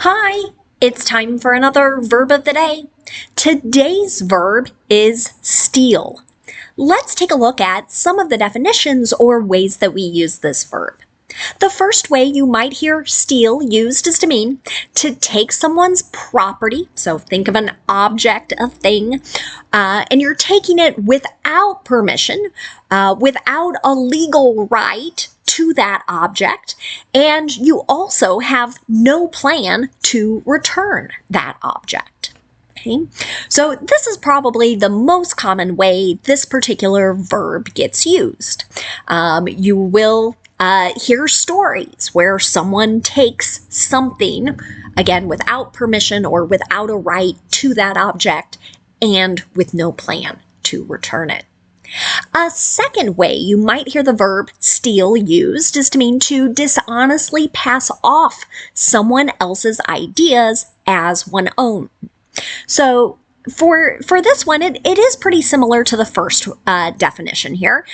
Hi, it's time for another verb of the day. Today's verb is steal. Let's take a look at some of the definitions or ways that we use this verb. The first way you might hear steal used is to mean to take someone's property. So think of an object, a thing, and you're taking it without permission, without a legal right to that object, and you also have no plan to return that object. Okay. So this is probably the most common way this particular verb gets used. You will hear stories where someone takes something, again, without permission or without a right to that object and with no plan to return it. A second way you might hear the verb steal used is to mean to dishonestly pass off someone else's ideas as one's own. So for this one, it is pretty similar to the first definition here.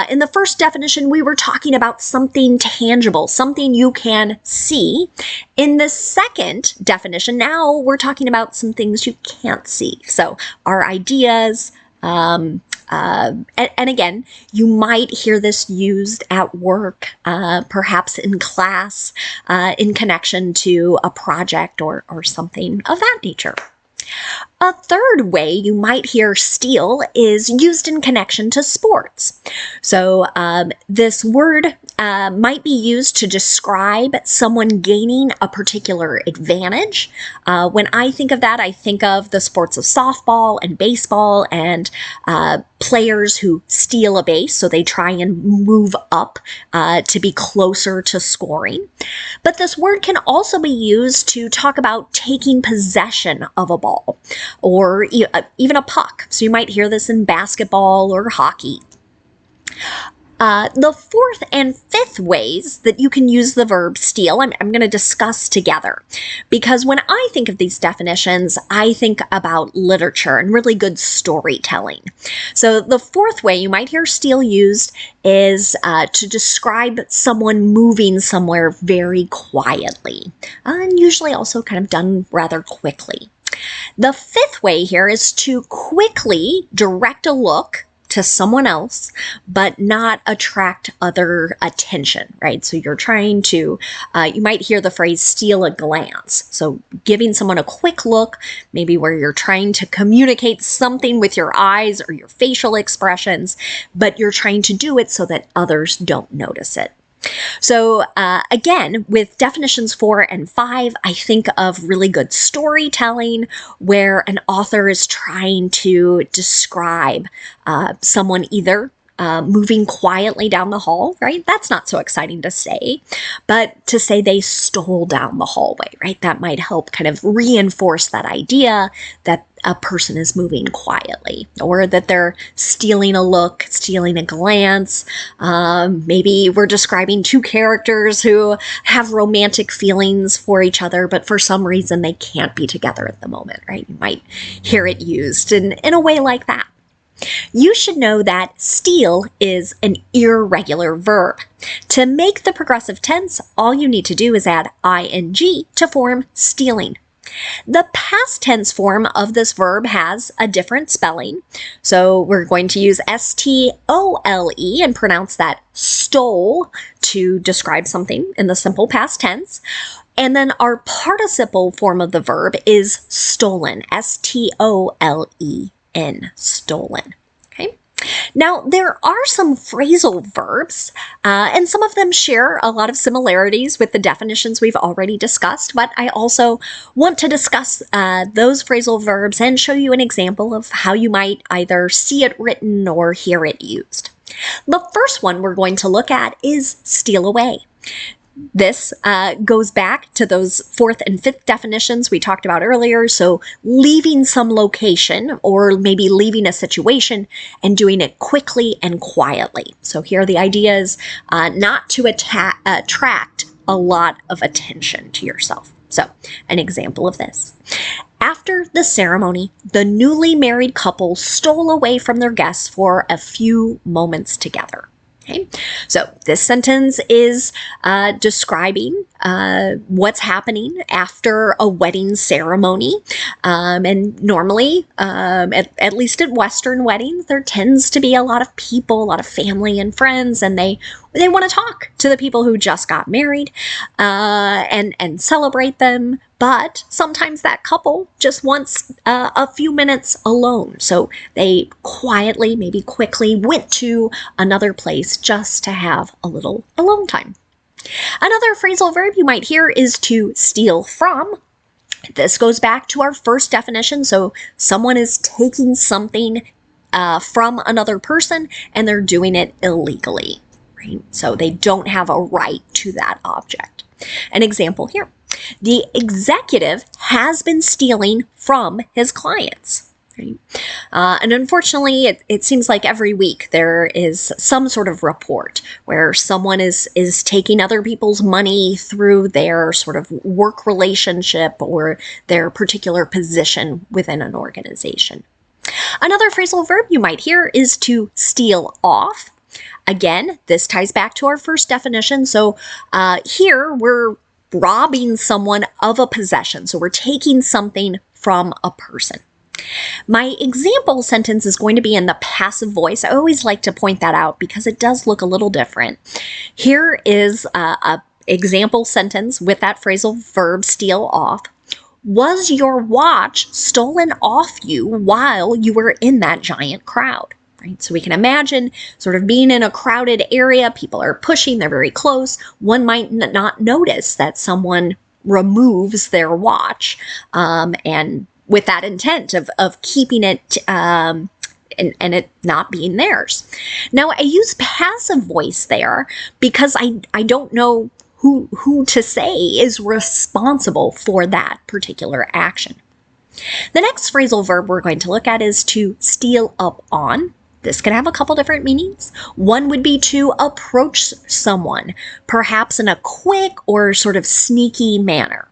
In the first definition, we were talking about something tangible, something you can see. In the second definition, now we're talking about some things you can't see. So our ideas, and again, you might hear this used at work, perhaps in class, in connection to a project or something of that nature. A third way you might hear steal is used in connection to sports. So this word might be used to describe someone gaining a particular advantage. When I think of that, I think of the sports of softball and baseball and players who steal a base, so they try and move up to be closer to scoring. But this word can also be used to talk about taking possession of a ball or even a puck. So you might hear this in basketball or hockey. The fourth and fifth ways that you can use the verb steal, I'm going to discuss together, because when I think of these definitions, I think about literature and really good storytelling. So the fourth way you might hear steal used is to describe someone moving somewhere very quietly, and usually also kind of done rather quickly. The fifth way here is to quickly direct a look to someone else, but not attract other attention, right? So you're trying to, you might hear the phrase steal a glance. So giving someone a quick look, maybe where you're trying to communicate something with your eyes or your facial expressions, but you're trying to do it so that others don't notice it. So again, with definitions 4 and 5, I think of really good storytelling where an author is trying to describe someone either moving quietly down the hall, right? That's not so exciting to say, but to say they stole down the hallway, right? That might help kind of reinforce that idea that a person is moving quietly, or that they're stealing a look, stealing a glance. Maybe we're describing two characters who have romantic feelings for each other, but for some reason they can't be together at the moment, right? You might hear it used in a way like that. You should know that steal is an irregular verb. To make the progressive tense, all you need to do is add ing to form stealing. The past tense form of this verb has a different spelling. So we're going to use stole and pronounce that stole to describe something in the simple past tense. And then our participle form of the verb is stolen, stolen, stolen. Okay. Now, there are some phrasal verbs, and some of them share a lot of similarities with the definitions we've already discussed, but I also want to discuss those phrasal verbs and show you an example of how you might either see it written or hear it used. The first one we're going to look at is steal away. This goes back to those fourth and fifth definitions we talked about earlier. So leaving some location or maybe leaving a situation and doing it quickly and quietly. So here the idea is not to attract a lot of attention to yourself. So an example of this. After the ceremony, the newly married couple stole away from their guests for a few moments together. Okay, so this sentence is describing what's happening after a wedding ceremony. And normally, at least at Western weddings, there tends to be a lot of people, a lot of family and friends, and they want to talk to the people who just got married and celebrate them. But sometimes that couple just wants a few minutes alone. So they quietly, maybe quickly, went to another place just to have a little alone time. Another phrasal verb you might hear is to steal from. This goes back to our first definition. So someone is taking something from another person and they're doing it illegally, right? So they don't have a right to that object. An example here. The executive has been stealing from his clients. Right? And unfortunately, it seems like every week there is some sort of report where someone is taking other people's money through their sort of work relationship or their particular position within an organization. Another phrasal verb you might hear is to steal off. Again, this ties back to our first definition. So here we're robbing someone of a possession. So we're taking something from a person. My example sentence is going to be in the passive voice. I always like to point that out because it does look a little different. Here is a example sentence with that phrasal verb steal off. Was your watch stolen off you while you were in that giant crowd? Right? So we can imagine sort of being in a crowded area, people are pushing, they're very close. One might not notice that someone removes their watch and with that intent of keeping it and it not being theirs. Now, I use passive voice there because I don't know who to say is responsible for that particular action. The next phrasal verb we're going to look at is to steal up on. This can have a couple different meanings. One would be to approach someone, perhaps in a quick or sort of sneaky manner.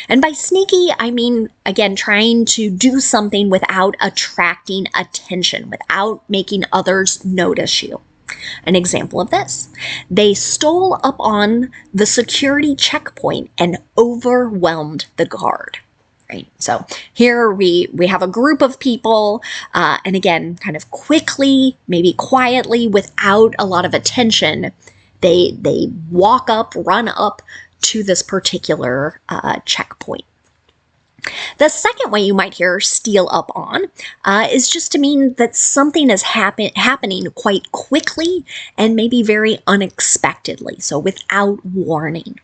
And by sneaky, I mean, again, trying to do something without attracting attention, without making others notice you. An example of this, they stole up on the security checkpoint and overwhelmed the guard. Right? So here we have a group of people, and again, kind of quickly, maybe quietly, without a lot of attention, they walk up, run up to this particular checkpoint. The second way you might hear steal up on is just to mean that something is happening quite quickly and maybe very unexpectedly, so without warning.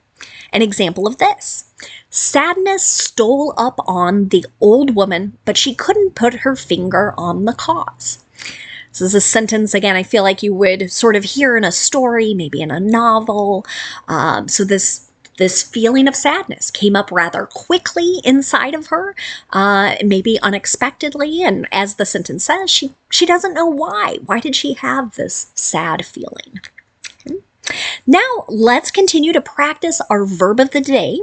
An example of this, sadness stole up on the old woman, but she couldn't put her finger on the cause. This is a sentence, again, I feel like you would sort of hear in a story, maybe in a novel. So this feeling of sadness came up rather quickly inside of her, maybe unexpectedly, and as the sentence says, she doesn't know why. Why did she have this sad feeling? Now, let's continue to practice our verb of the day.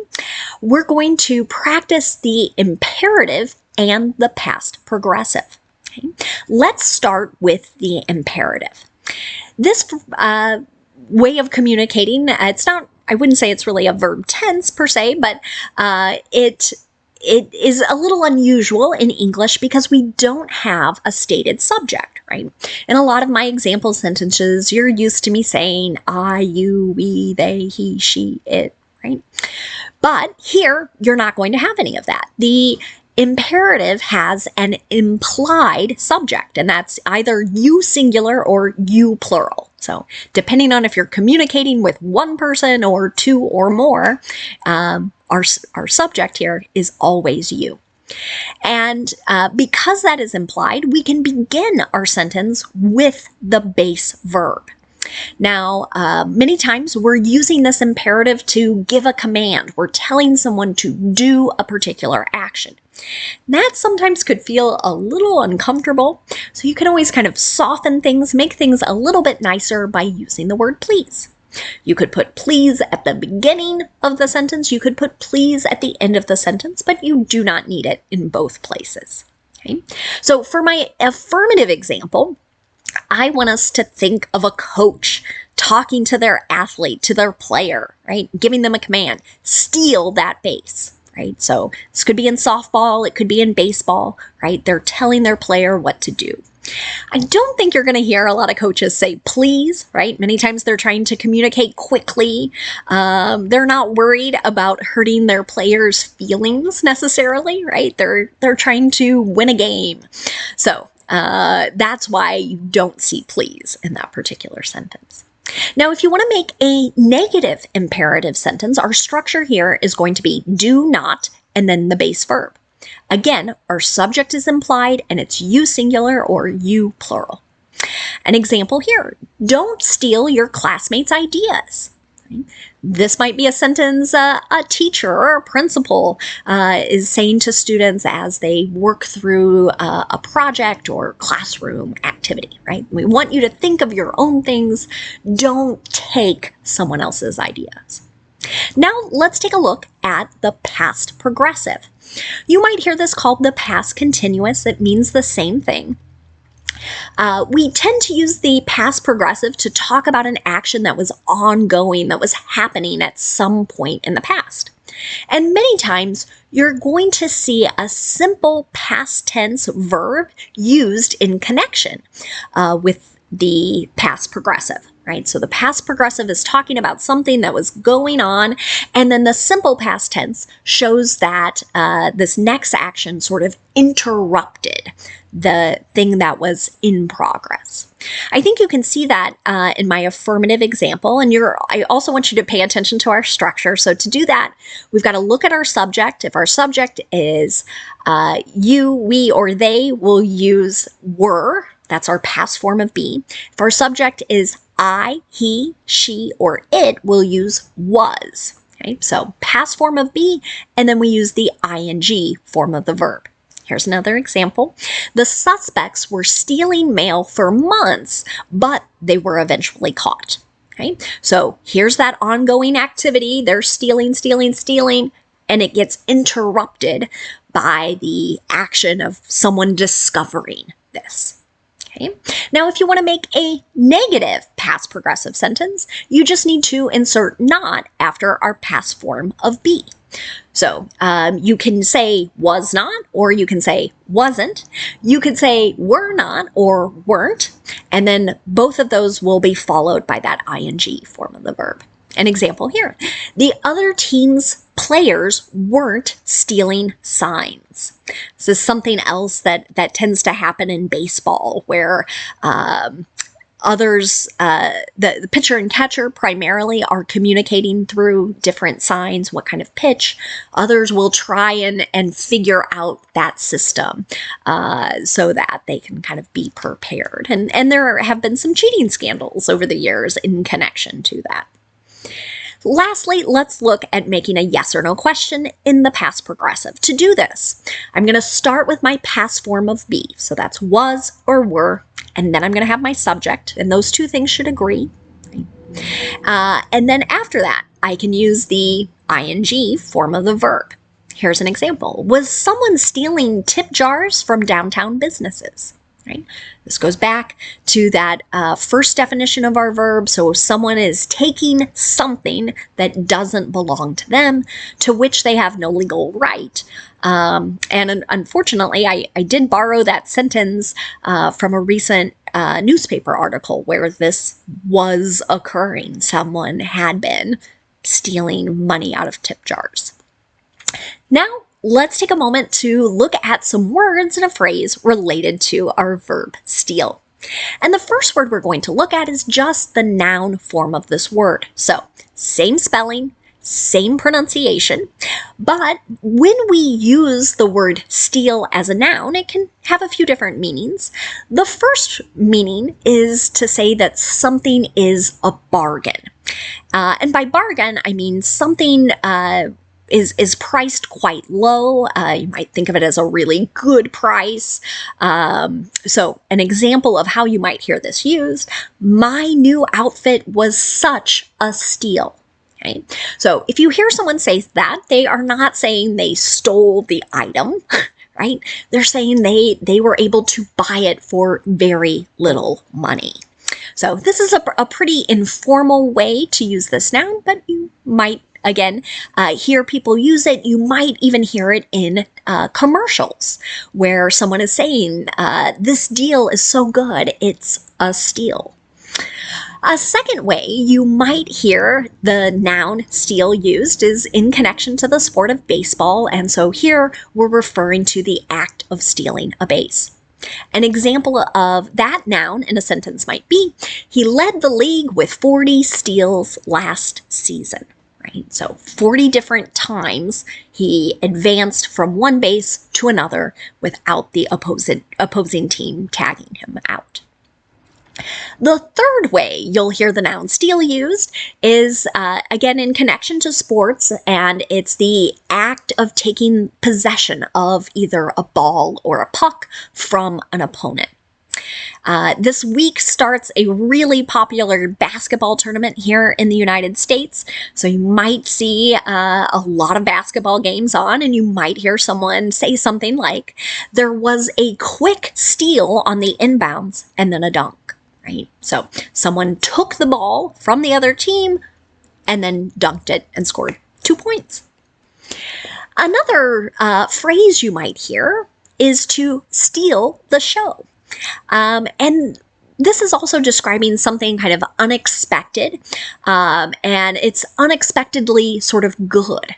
We're going to practice the imperative and the past progressive. Okay? Let's start with the imperative. This way of communicating, it's not, I wouldn't say it's really a verb tense per se, but it is a little unusual in English because we don't have a stated subject, right? In a lot of my example sentences, you're used to me saying I, you, we, they, he, she, it, right? But here, you're not going to have any of that. The imperative has an implied subject, and that's either you singular or you plural. So depending on if you're communicating with one person or two or more, our subject here is always you. And because that is implied, we can begin our sentence with the base verb. Now, many times we're using this imperative to give a command. We're telling someone to do a particular action. That sometimes could feel a little uncomfortable, so you can always kind of soften things, make things a little bit nicer by using the word please. You could put please at the beginning of the sentence, you could put please at the end of the sentence, but you do not need it in both places. Okay? So for my affirmative example, I want us to think of a coach talking to their athlete, to their player, right? Giving them a command, steal that base, right? So this could be in softball, it could be in baseball, right? They're telling their player what to do. I don't think you're going to hear a lot of coaches say please, right? Many times they're trying to communicate quickly. They're not worried about hurting their players' feelings necessarily, right? They're trying to win a game. So that's why you don't see please in that particular sentence. Now, if you want to make a negative imperative sentence, our structure here is going to be do not and then the base verb. Again, our subject is implied and it's you singular or you plural. An example here, don't steal your classmates' ideas. This might be a sentence a teacher or a principal is saying to students as they work through a project or classroom activity, right? We want you to think of your own things. Don't take someone else's ideas. Now let's take a look at the past progressive. You might hear this called the past continuous. It means the same thing. We tend to use the past progressive to talk about an action that was ongoing, that was happening at some point in the past. And many times you're going to see a simple past tense verb used in connection with the past progressive, right? So the past progressive is talking about something that was going on, and then the simple past tense shows that this next action sort of interrupted the thing that was in progress. I think you can see that in my affirmative example, and I also want you to pay attention to our structure. So to do that, we've got to look at our subject. If our subject is you, we, or they, we'll use were. That's our past form of be. If our subject is I, he, she, or it, we'll use was. Okay, so past form of be, and then we use the ing form of the verb. Here's another example. The suspects were stealing mail for months, but they were eventually caught. Okay, so here's that ongoing activity. They're stealing, and it gets interrupted by the action of someone discovering this. Okay. Now, if you want to make a negative past progressive sentence, you just need to insert not after our past form of be. So you can say was not, or you can say wasn't. You could say were not or weren't, and then both of those will be followed by that ing form of the verb. An example here, the other team's players weren't stealing signs. This is something else that tends to happen in baseball, where others, the pitcher and catcher primarily are communicating through different signs, what kind of pitch. Others will try and figure out that system so that they can kind of be prepared. And there have been some cheating scandals over the years in connection to that. Lastly, let's look at making a yes or no question in the past progressive. To do this, I'm going to start with my past form of be. So that's was or were, and then I'm going to have my subject, and those two things should agree. And then after that, I can use the ing form of the verb. Here's an example. Was someone stealing tip jars from downtown businesses? Right? This goes back to that first definition of our verb. So if someone is taking something that doesn't belong to them, to which they have no legal right. And unfortunately, I did borrow that sentence from a recent newspaper article where this was occurring. Someone had been stealing money out of tip jars. Now, let's take a moment to look at some words in a phrase related to our verb steal. And the first word we're going to look at is just the noun form of this word. So, same spelling, same pronunciation, but when we use the word steal as a noun, it can have a few different meanings. The first meaning is to say that something is a bargain. And by bargain, I mean something is priced quite low. You might think of it as a really good price. So an example of how you might hear this used, my new outfit was such a steal. Okay? So if you hear someone say that, they are not saying they stole the item, right? They're saying they were able to buy it for very little money. So this is a pretty informal way to use this noun, but you might, again, hear people use it. You might even hear it in commercials where someone is saying, this deal is so good, it's a steal. A second way you might hear the noun steal used is in connection to the sport of baseball, and so here we're referring to the act of stealing a base. An example of that noun in a sentence might be, he led the league with 40 steals last season. Right? So 40 different times he advanced from one base to another without the opposing team tagging him out. The third way you'll hear the noun steal used is, again, in connection to sports, and it's the act of taking possession of either a ball or a puck from an opponent. This week starts a really popular basketball tournament here in the United States, so you might see a lot of basketball games on, and you might hear someone say something like, there was a quick steal on the inbounds and then a dunk. Right? So someone took the ball from the other team and then dunked it and scored 2 points. Another phrase you might hear is to steal the show. And this is also describing something kind of unexpected, and it's unexpectedly sort of good.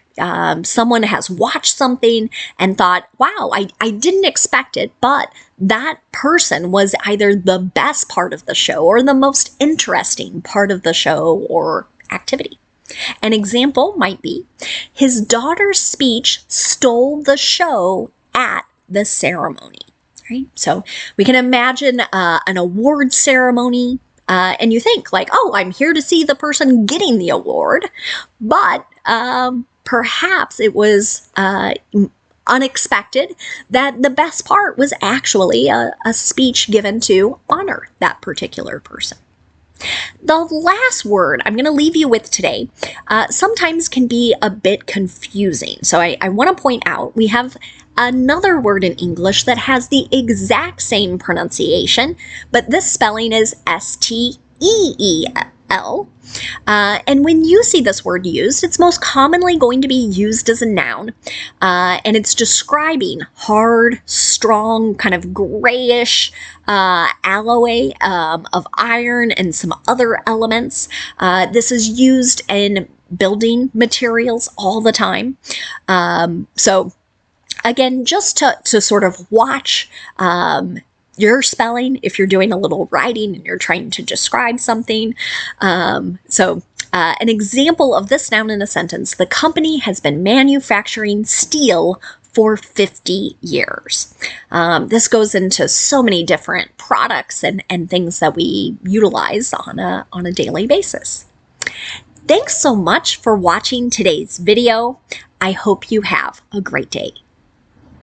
Someone has watched something and thought, wow, I didn't expect it, but that person was either the best part of the show or the most interesting part of the show or activity. An example might be, his daughter's speech stole the show at the ceremony. Right? So we can imagine an award ceremony, and you think like, oh, I'm here to see the person getting the award, but perhaps it was unexpected that the best part was actually a speech given to honor that particular person. The last word I'm going to leave you with today sometimes can be a bit confusing. So I want to point out we have another word in English that has the exact same pronunciation, but this spelling is S-T-E-E-L. And when you see this word used, it's most commonly going to be used as a noun, and it's describing hard, strong, kind of grayish alloy of iron and some other elements. This is used in building materials all the time. So again, just to sort of watch your spelling if you're doing a little writing and you're trying to describe something. An example of this noun in a sentence, the company has been manufacturing steel for 50 years. This goes into so many different products and things that we utilize on a daily basis. Thanks so much for watching today's video. I hope you have a great day.